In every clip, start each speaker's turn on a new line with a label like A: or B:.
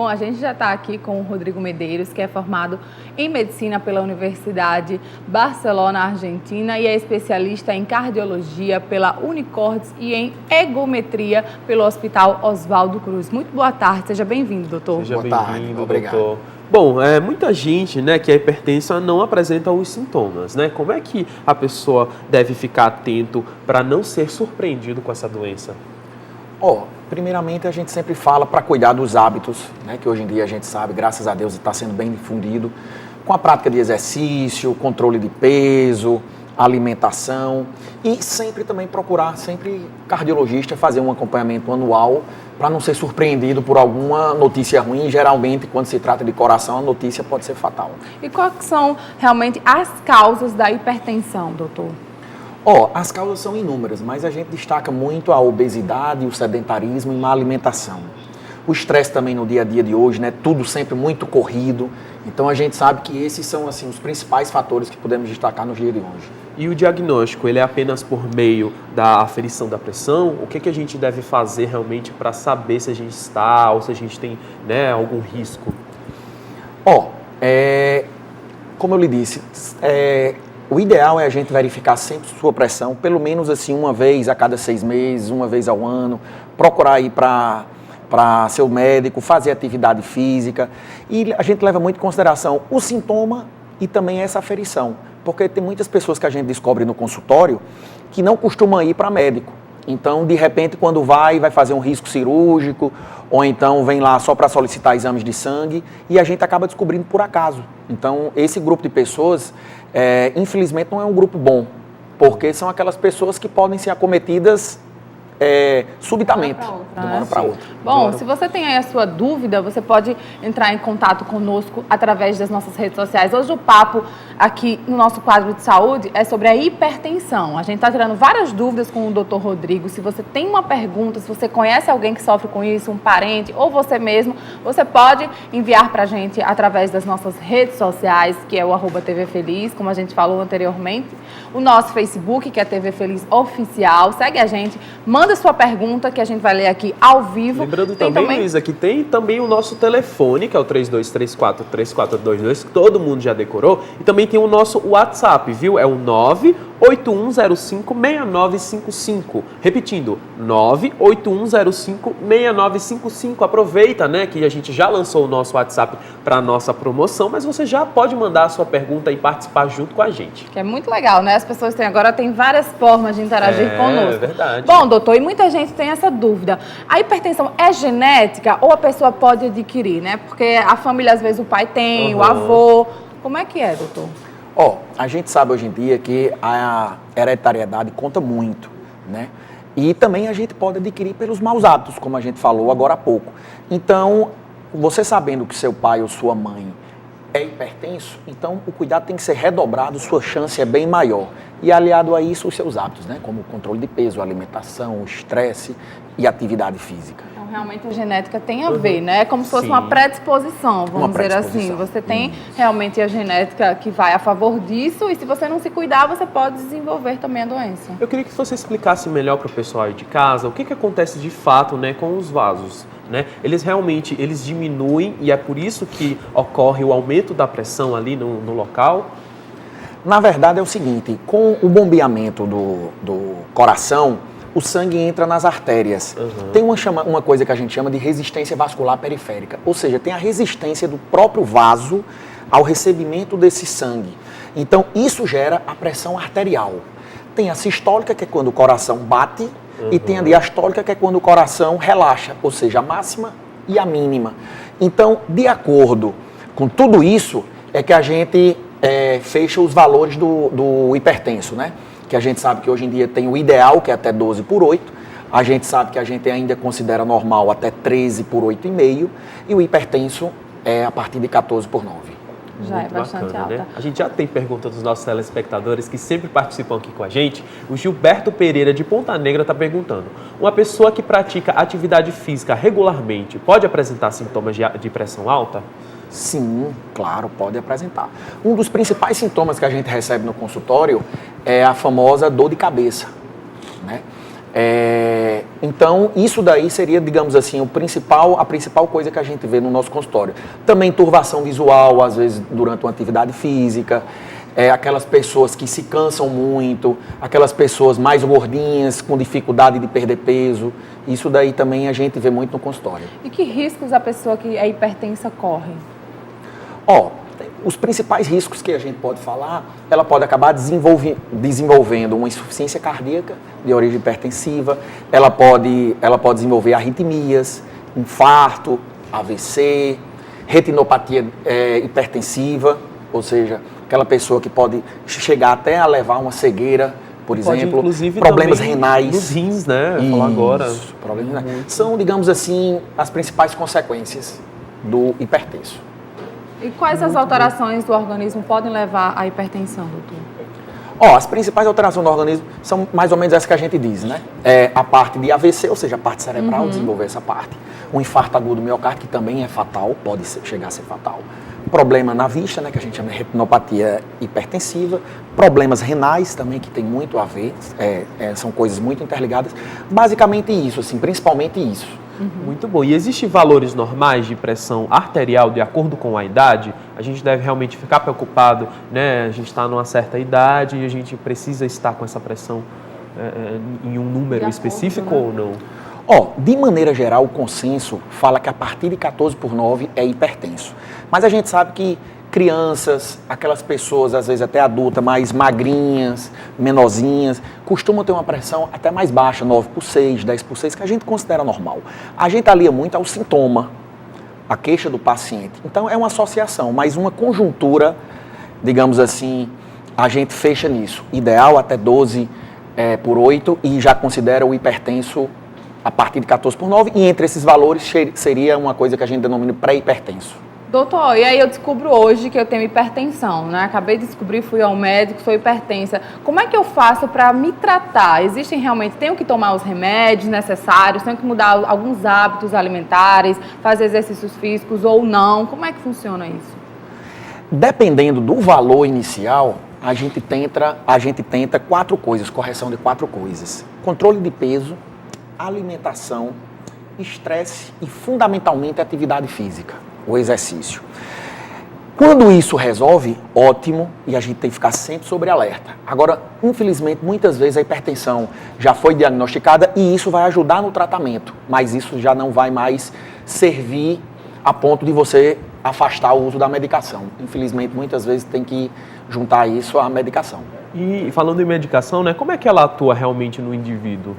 A: Bom, a gente já está aqui com o Rodrigo Medeiros, que é formado em Medicina pela Universidade Barcelona, Argentina, e é especialista em Cardiologia pela Unicordes e em Ergometria pelo Hospital Oswaldo Cruz. Muito boa tarde, seja bem-vindo, doutor.
B: Seja bem-vindo,
C: obrigado.
B: doutor. Bom, muita gente, né, que é hipertensa não apresenta os sintomas, né? Como é que a pessoa deve ficar atento para não ser surpreendido com essa doença?
C: Primeiramente a gente sempre fala para cuidar dos hábitos, né, que hoje em dia a gente sabe, graças a Deus, está sendo bem difundido, com a prática de exercício, controle de peso, alimentação e sempre também procurar, cardiologista, fazer um acompanhamento anual para não ser surpreendido por alguma notícia ruim. Geralmente, quando se trata de coração, a notícia pode ser fatal.
A: E quais são realmente as causas da hipertensão, doutor?
C: As causas são inúmeras, mas a gente destaca muito a obesidade, o sedentarismo e má alimentação. O estresse também no dia a dia de hoje, né? Tudo sempre muito corrido. Então a gente sabe que esses são assim, os principais fatores que podemos destacar no dia de hoje.
B: E o diagnóstico, ele é apenas por meio da aferição da pressão? O que a gente deve fazer realmente para saber se a gente está ou se a gente tem, né, algum risco?
C: Como eu lhe disse, o ideal é a gente verificar sempre sua pressão, pelo menos assim uma vez a cada 6 meses, uma vez ao ano, procurar ir para seu médico, fazer atividade física. E a gente leva muito em consideração o sintoma e também essa aferição, porque tem muitas pessoas que a gente descobre no consultório que não costumam ir para médico. Então, de repente, quando vai fazer um risco cirúrgico, ou então vem lá só para solicitar exames de sangue, e a gente acaba descobrindo por acaso. Então, esse grupo de pessoas, infelizmente, não é um grupo bom, porque são aquelas pessoas que podem ser acometidas subitamente, de uma hora para outra.
A: Bom, se você tem aí a sua dúvida, você pode entrar em contato conosco através das nossas redes sociais. Hoje o papo aqui no nosso quadro de saúde é sobre a hipertensão. A gente está tirando várias dúvidas com o Dr. Rodrigo. Se você tem uma pergunta, se você conhece alguém que sofre com isso, um parente ou você mesmo, você pode enviar para a gente através das nossas redes sociais, que é o @TV Feliz, como a gente falou anteriormente. O nosso Facebook, que é TV Feliz Oficial. Segue a gente, manda sua pergunta que a gente vai ler aqui ao vivo.
B: Lembrando também, Luísa, que tem também o nosso telefone, que é o 3234-3422, que todo mundo já decorou. E também tem o nosso WhatsApp, viu? É o 981056955. Repetindo, 981056955. Aproveita, né, que a gente já lançou o nosso WhatsApp para a nossa promoção, mas você já pode mandar a sua pergunta e participar junto com a gente.
A: Que é muito legal, né? As pessoas agora têm várias formas de interagir conosco.
B: É verdade.
A: Bom, doutor, e muita gente tem essa dúvida. A hipertensão é genética ou a pessoa pode adquirir, né? Porque a família, às vezes, o pai tem, o avô. Como é que é, doutor?
C: A gente sabe hoje em dia que a hereditariedade conta muito, né? E também a gente pode adquirir pelos maus hábitos, como a gente falou agora há pouco. Então, você sabendo que seu pai ou sua mãe é hipertenso, então o cuidado tem que ser redobrado, sua chance é bem maior. E aliado a isso, os seus hábitos, né? Como o controle de peso, alimentação, estresse e atividade física.
A: Então, realmente a genética tem a ver, né? É como se fosse uma predisposição, vamos dizer assim. Você tem realmente a genética que vai a favor disso e se você não se cuidar, você pode desenvolver também a doença.
B: Eu queria que você explicasse melhor para o pessoal aí de casa o que acontece de fato, né, com os vasos. Né? Eles realmente diminuem e é por isso que ocorre o aumento da pressão ali no local?
C: Na verdade é o seguinte, com o bombeamento do coração, o sangue entra nas artérias. Tem uma coisa que a gente chama de resistência vascular periférica, ou seja, tem a resistência do próprio vaso ao recebimento desse sangue. Então isso gera a pressão arterial. Tem a sistólica, que é quando o coração bate, e tem a diastólica, que é quando o coração relaxa, ou seja, a máxima e a mínima. Então, de acordo com tudo isso, é que a gente fecha os valores do hipertenso, né? Que a gente sabe que hoje em dia tem o ideal, que é até 12/8, a gente sabe que a gente ainda considera normal até 13/8,5, e o hipertenso é a partir de 14/9.
A: Já é bastante
B: bacana,
A: alta.
B: né? A gente já tem pergunta dos nossos telespectadores que sempre participam aqui com a gente. O Gilberto Pereira, de Ponta Negra, está perguntando: uma pessoa que pratica atividade física regularmente pode apresentar sintomas de pressão alta?
C: Sim, claro, pode apresentar. Um dos principais sintomas que a gente recebe no consultório é a famosa dor de cabeça, né? Então, isso daí seria, digamos assim, a principal coisa que a gente vê no nosso consultório. Também turvação visual, às vezes, durante uma atividade física, aquelas pessoas que se cansam muito, aquelas pessoas mais gordinhas, com dificuldade de perder peso. Isso daí também a gente vê muito no consultório.
A: E que riscos a pessoa que é hipertensa corre?
C: Os principais riscos que a gente pode falar, ela pode acabar desenvolvendo uma insuficiência cardíaca de origem hipertensiva, ela pode desenvolver arritmias, infarto, AVC, retinopatia hipertensiva, ou seja, aquela pessoa que pode chegar até a levar uma cegueira, por exemplo,
B: inclusive,
C: problemas renais.
B: Nos rins, né? Falar agora.
C: Problemas renais. São, digamos assim, as principais consequências do hipertenso.
A: E quais as alterações do organismo podem levar à hipertensão, doutor?
C: As principais alterações do organismo são mais ou menos essas que a gente diz, né? A parte de AVC, ou seja, a parte cerebral, desenvolver essa parte. Um infarto agudo do miocárdio, que também é fatal, pode chegar a ser fatal. Problema na vista, né, que a gente chama de retinopatia hipertensiva. Problemas renais também, que tem muito a ver, são coisas muito interligadas. Basicamente isso, assim, principalmente isso.
B: Muito bom. E existem valores normais de pressão arterial de acordo com a idade? A gente deve realmente ficar preocupado, né? A gente está numa certa idade e a gente precisa estar com essa pressão em um número específico, né? Ou não?
C: De maneira geral, o consenso fala que a partir de 14/9 é hipertenso. Mas a gente sabe que crianças, aquelas pessoas, às vezes até adultas, mais magrinhas, menorzinhas, costumam ter uma pressão até mais baixa, 9/6, 10/6, que a gente considera normal. A gente alia muito ao sintoma, a queixa do paciente. Então, é uma associação, mas uma conjuntura, digamos assim, a gente fecha nisso. Ideal até 12/8 e já considera o hipertenso a partir de 14/9, e entre esses valores seria uma coisa que a gente denomina pré-hipertenso.
A: Doutor, e aí eu descubro hoje que eu tenho hipertensão, né? Acabei de descobrir, fui ao médico, sou hipertensa. Como é que eu faço para me tratar? Existem realmente, tenho que tomar os remédios necessários, tenho que mudar alguns hábitos alimentares, fazer exercícios físicos ou não? Como é que funciona isso?
C: Dependendo do valor inicial, a gente tenta 4 coisas, correção de 4 coisas. Controle de peso, alimentação, estresse e, fundamentalmente, atividade física, o exercício. Quando isso resolve, ótimo, e a gente tem que ficar sempre sobre alerta. Agora, infelizmente, muitas vezes a hipertensão já foi diagnosticada e isso vai ajudar no tratamento, mas isso já não vai mais servir a ponto de você afastar o uso da medicação. Infelizmente, muitas vezes tem que juntar isso à medicação.
B: E falando em medicação, né, como é que ela atua realmente no indivíduo?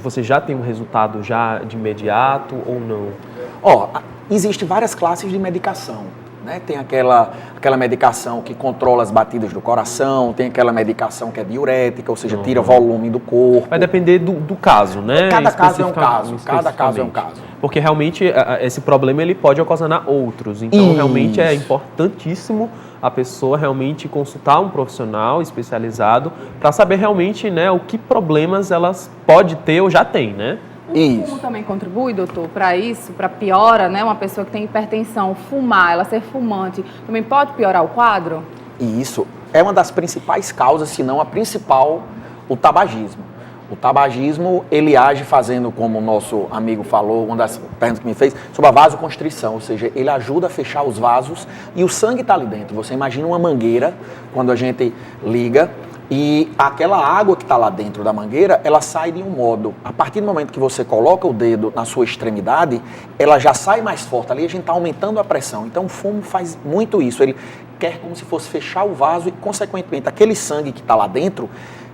B: Você já tem um resultado já de imediato ou não?
C: Existem várias classes de medicação, né? Tem aquela medicação que controla as batidas do coração, tem aquela medicação que é diurética, ou seja, tira volume do corpo.
B: Vai depender do caso, né?
C: Cada caso é um caso, cada caso é um caso.
B: Porque realmente esse problema ele pode ocasionar outros, então realmente é importantíssimo a pessoa realmente consultar um profissional especializado para saber realmente, né, o que problemas elas pode ter ou já tem, né?
A: O fumo também contribui, doutor, para isso, para piora, né? Uma pessoa que tem hipertensão, fumar, ela ser fumante, também pode piorar o quadro?
C: Isso é uma das principais causas, se não a principal, o tabagismo. O tabagismo, ele age fazendo, como o nosso amigo falou, uma das perguntas que me fez, sobre a vasoconstrição, ou seja, ele ajuda a fechar os vasos e o sangue está ali dentro. Você imagina uma mangueira, quando a gente liga, e aquela água que está lá dentro da mangueira, ela sai de um modo. A partir do momento que você coloca o dedo na sua extremidade, ela já sai mais forte. Ali a gente está aumentando a pressão. Então o fumo faz muito isso. Ele quer como se fosse fechar o vaso e, consequentemente, aquele sangue que está lá dentro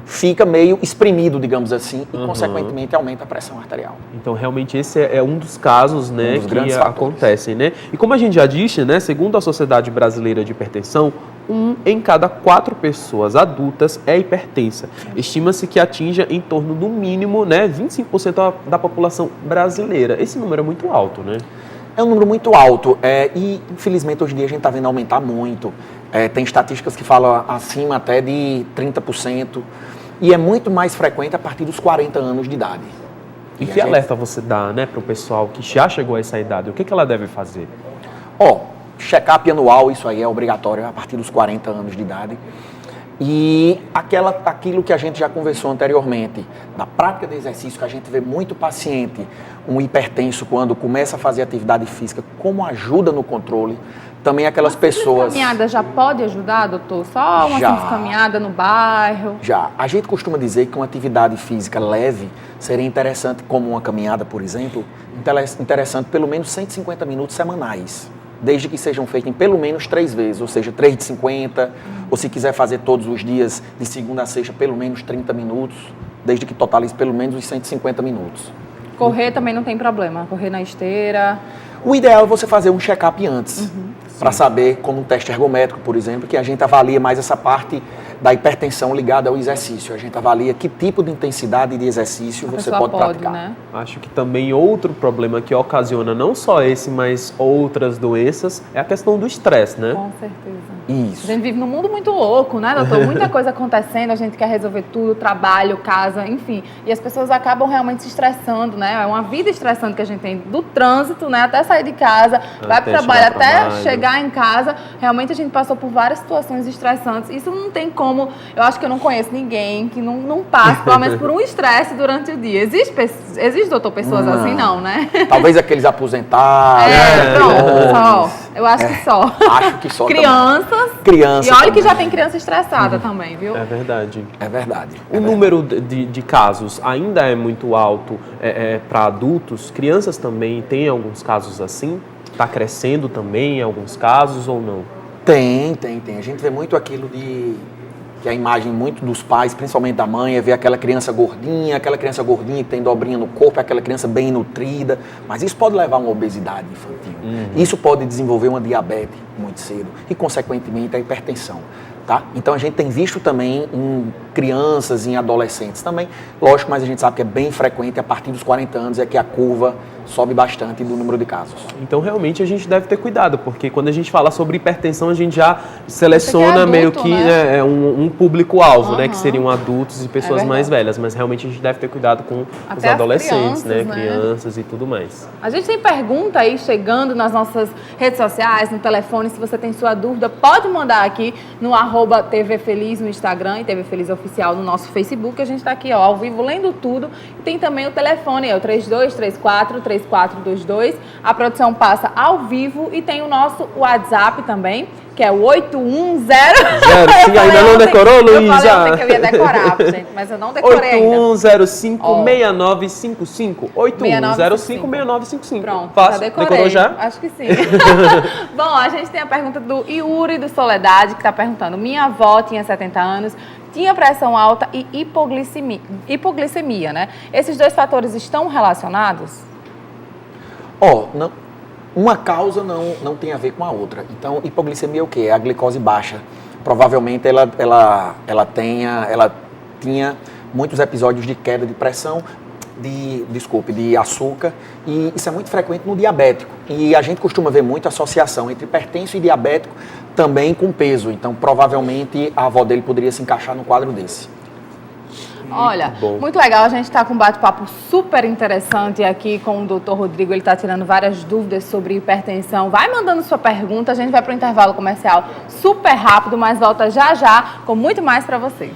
C: fica meio espremido, digamos assim, e, consequentemente, aumenta a pressão arterial.
B: Então, realmente, esse é um dos casos, né,
C: dos grandes fatores
B: acontecem, né? E como a gente já disse, né, segundo a Sociedade Brasileira de Hipertensão, 1 em cada 4 pessoas adultas é hipertensa. Estima-se que atinja em torno, no mínimo, né, 25% da população brasileira. Esse número é muito alto, né?
C: É um número muito alto e, infelizmente, hoje em dia a gente está vendo aumentar muito. Tem estatísticas que falam acima até de 30%. E é muito mais frequente a partir dos 40 anos de idade.
B: E que alerta você dá, né, para o pessoal que já chegou a essa idade? O que ela deve fazer?
C: Check-up anual, isso aí é obrigatório a partir dos 40 anos de idade. E aquilo que a gente já conversou anteriormente, na prática de exercício, que a gente vê muito paciente, um hipertenso, quando começa a fazer atividade física, como ajuda no controle, também aquelas pessoas...
A: Caminhada já pode ajudar, doutor? Só uma simples caminhada no bairro?
C: Já. A gente costuma dizer que uma atividade física leve seria interessante, como uma caminhada, por exemplo, interessante pelo menos 150 minutos semanais. Desde que sejam feitas em pelo menos 3 vezes, ou seja, 3 de 50, ou se quiser fazer todos os dias, de segunda a sexta, pelo menos 30 minutos, desde que totalize pelo menos os 150 minutos.
A: Correr também não tem problema, correr na esteira.
C: O ideal é você fazer um check-up antes, para saber, como um teste ergométrico, por exemplo, que a gente avalia mais essa parte da hipertensão ligada ao exercício. A gente avalia que tipo de intensidade de exercício você pode praticar.
A: Né?
B: Acho que também outro problema que ocasiona não só esse, mas outras doenças, é a questão do estresse, né?
A: Com certeza.
C: Isso.
A: A gente vive num mundo muito louco, né, doutor? Muita coisa acontecendo, a gente quer resolver tudo, trabalho, casa, enfim. E as pessoas acabam realmente se estressando, né? É uma vida estressante que a gente tem do trânsito, né? Até sair de casa, vai para o trabalho, até chegar em casa. Realmente a gente passou por várias situações estressantes. Isso não tem como, eu acho que eu não conheço ninguém que não passe, pelo menos por um estresse durante o dia. Existe, doutor, pessoas assim? Não, né?
C: Talvez aqueles aposentados.
A: Pronto, só. Eu acho que só.
C: Acho que só.
A: Crianças.
C: Criança
A: e olha
C: também.
A: Que já tem criança estressada também, viu?
B: É verdade.
C: É verdade.
B: O número de casos ainda é muito alto para adultos. Crianças também têm alguns casos assim? Está crescendo também em alguns casos ou não?
C: Tem. A gente vê muito aquilo que a imagem muito dos pais, principalmente da mãe, é ver aquela criança gordinha que tem dobrinha no corpo, aquela criança bem nutrida, mas isso pode levar a uma obesidade infantil. Isso pode desenvolver uma diabetes muito cedo e, consequentemente, a hipertensão. Tá? Então a gente tem visto também em crianças, em adolescentes também, lógico, mas a gente sabe que é bem frequente, a partir dos 40 anos é que a curva sobe bastante do número de casos.
B: Então realmente a gente deve ter cuidado, porque quando a gente fala sobre hipertensão, a gente já seleciona
A: adulto,
B: meio que
A: né?
B: um público-alvo, né? Que seriam adultos e pessoas mais velhas, mas realmente a gente deve ter cuidado com
A: até
B: os adolescentes,
A: crianças,
B: né? Crianças e tudo mais.
A: A gente tem pergunta aí chegando nas nossas redes sociais, no telefone. Se você tem sua dúvida, pode mandar aqui no @TV Feliz no Instagram e TV Feliz Oficial no nosso Facebook. A gente está aqui ao vivo lendo tudo. E tem também o telefone, é o 3234-3422. A produção passa ao vivo e tem o nosso WhatsApp também, que é o 810...
B: Sim, ainda não decorou, Luísa?
A: Eu falei que eu ia decorar, gente, mas eu não decorei ainda.
B: 8105-6955. 8105-6955.
A: Pronto,
B: fácil.
A: já decorei.
B: Decorou já?
A: Acho que sim. Bom, a gente tem a pergunta do Yuri do Soledade, que está perguntando: minha avó tinha 70 anos, tinha pressão alta e hipoglicemia, né? Esses dois fatores estão relacionados?
C: Não, uma causa não tem a ver com a outra. Então, hipoglicemia é o quê? É a glicose baixa. Provavelmente ela tinha muitos episódios de queda de pressão, de açúcar, e isso é muito frequente no diabético. E a gente costuma ver muito associação entre hipertenso e diabético, também com peso. Então, provavelmente, a avó dele poderia se encaixar no quadro desse.
A: Olha, muito legal, a gente está com um bate-papo super interessante aqui com o doutor Rodrigo, ele está tirando várias dúvidas sobre hipertensão. Vai mandando sua pergunta, a gente vai para o intervalo comercial super rápido, mas volta já com muito mais para você.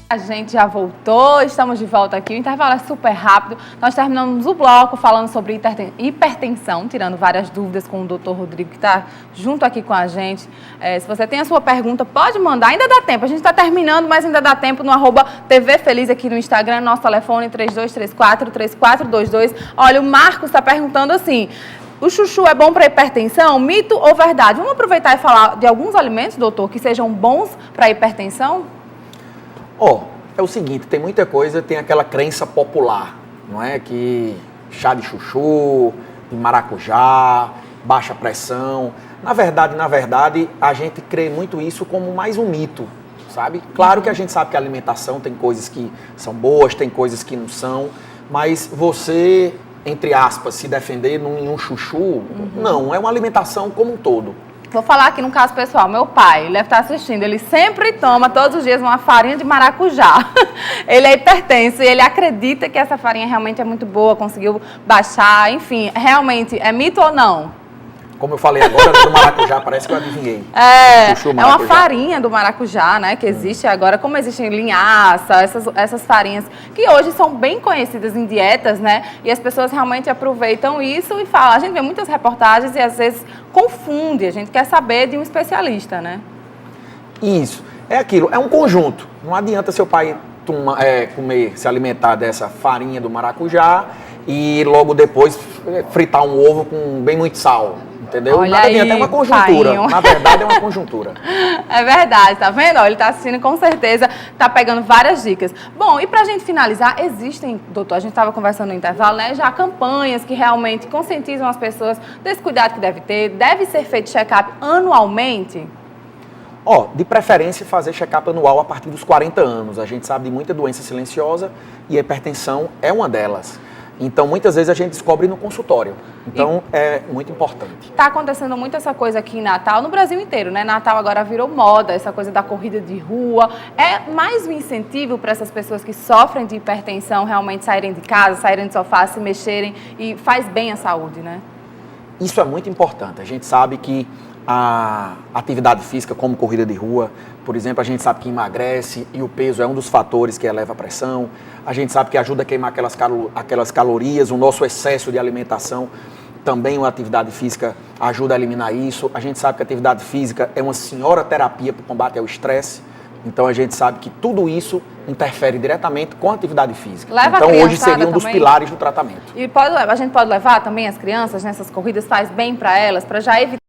A: A gente já voltou, estamos de volta aqui, o intervalo é super rápido. Nós terminamos o bloco falando sobre hipertensão, tirando várias dúvidas com o doutor Rodrigo, que está junto aqui com a gente. Se você tem a sua pergunta, pode mandar, ainda dá tempo. A gente está terminando, mas ainda dá tempo no @TV Feliz aqui no Instagram, nosso telefone 3234-3422. Olha, o Marcos está perguntando assim: o chuchu é bom para hipertensão? Mito ou verdade? Vamos aproveitar e falar de alguns alimentos, doutor, que sejam bons para hipertensão?
C: É o seguinte, tem muita coisa, tem aquela crença popular, não é? Que chá de chuchu, de maracujá, baixa pressão. Na verdade, a gente crê muito isso como mais um mito, sabe? Claro que a gente sabe que a alimentação tem coisas que são boas, tem coisas que não são, mas você, entre aspas, se defender em um chuchu, não, é uma alimentação como um todo.
A: Vou falar aqui no caso pessoal, meu pai, ele deve estar assistindo, ele sempre toma todos os dias uma farinha de maracujá. Ele é hipertenso e ele acredita que essa farinha realmente é muito boa, conseguiu baixar, enfim, realmente é mito ou não?
C: Como eu falei agora, do maracujá, parece que eu adivinhei.
A: É uma
C: maracujá.
A: farinha do maracujá, né, que existe agora, como existem linhaça, essas farinhas, que hoje são bem conhecidas em dietas, né, e as pessoas realmente aproveitam isso e falam. A gente vê muitas reportagens e às vezes confunde, a gente quer saber de um especialista, né?
C: Isso, é aquilo, é um conjunto. Não adianta seu pai comer, se alimentar dessa farinha do maracujá e logo depois fritar um ovo com bem muito sal. Entendeu?
A: Olha
C: Nada
A: aí,
C: adianta, é uma conjuntura.
A: painho.
C: Na verdade, é uma conjuntura.
A: É verdade, tá vendo? Ó, ele tá assistindo com certeza, tá pegando várias dicas. Bom, e pra gente finalizar, existem, doutor, a gente estava conversando no intervalo, né? Já campanhas que realmente conscientizam as pessoas desse cuidado que deve ter. Deve ser feito check-up anualmente?
C: Ó, de preferência fazer check-up anual a partir dos 40 anos. A gente sabe de muita doença silenciosa e a hipertensão é uma delas. Então, muitas vezes a gente descobre no consultório. Então, é muito importante.
A: Está acontecendo muito essa coisa aqui em Natal, no Brasil inteiro, né? Natal agora virou moda, essa coisa da corrida de rua. É mais um incentivo para essas pessoas que sofrem de hipertensão realmente saírem de casa, saírem do sofá, se mexerem e faz bem à saúde, né?
C: Isso é muito importante. A gente sabe que a atividade física, como corrida de rua, por exemplo, a gente sabe que emagrece e o peso é um dos fatores que eleva a pressão. A gente sabe que ajuda a queimar aquelas calorias, o nosso excesso de alimentação. Também a atividade física ajuda a eliminar isso. A gente sabe que a atividade física é uma senhora terapia para o combate ao estresse. Então a gente sabe que tudo isso interfere diretamente com a atividade física.
A: Leva
C: então
A: a
C: hoje seria um dos
A: também.
C: pilares do tratamento.
A: E a gente pode levar também as crianças nessas corridas, faz bem para elas, para já evitar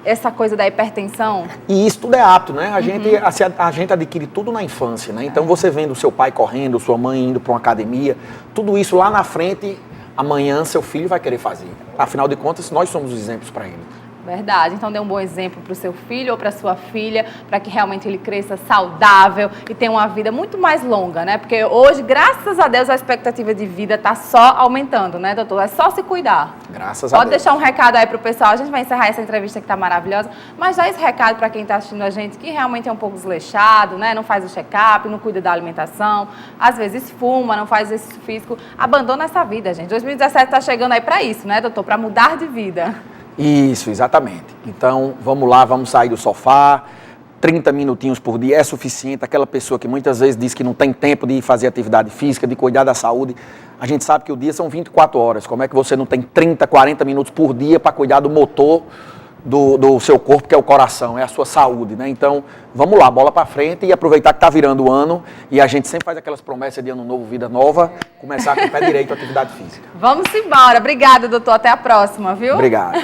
A: essa coisa da hipertensão?
C: E isso tudo é apto, né? A gente adquire tudo na infância, né? Então você vendo o seu pai correndo, sua mãe indo para uma academia, tudo isso lá na frente, amanhã seu filho vai querer fazer. Afinal de contas, nós somos os exemplos para ele.
A: Verdade. Então dê um bom exemplo para o seu filho ou para sua filha, para que realmente ele cresça saudável e tenha uma vida muito mais longa, né? Porque hoje, graças a Deus, a expectativa de vida está só aumentando, né, doutor? É só se cuidar.
C: Graças a Deus.
A: Pode deixar um recado aí para o pessoal. A gente vai encerrar essa entrevista que está maravilhosa, mas dá esse recado para quem está assistindo a gente que realmente é um pouco desleixado, né? Não faz o check-up, não cuida da alimentação, às vezes fuma, não faz exercício físico. Abandona essa vida, gente. 2017 está chegando aí para isso, né, doutor? Para mudar de vida.
C: Isso, exatamente. Então, vamos lá, vamos sair do sofá. 30 minutinhos por dia é suficiente. Aquela pessoa que muitas vezes diz que não tem tempo de fazer atividade física, de cuidar da saúde. A gente sabe que o dia são 24 horas. Como é que você não tem 30, 40 minutos por dia para cuidar do motor do seu corpo, que é o coração, é a sua saúde, né? Então, vamos lá, bola para frente e aproveitar que está virando o ano e a gente sempre faz aquelas promessas de ano novo, vida nova, começar com o pé direito a atividade física.
A: Vamos embora. Obrigada, doutor. Até a próxima, viu?
C: Obrigado.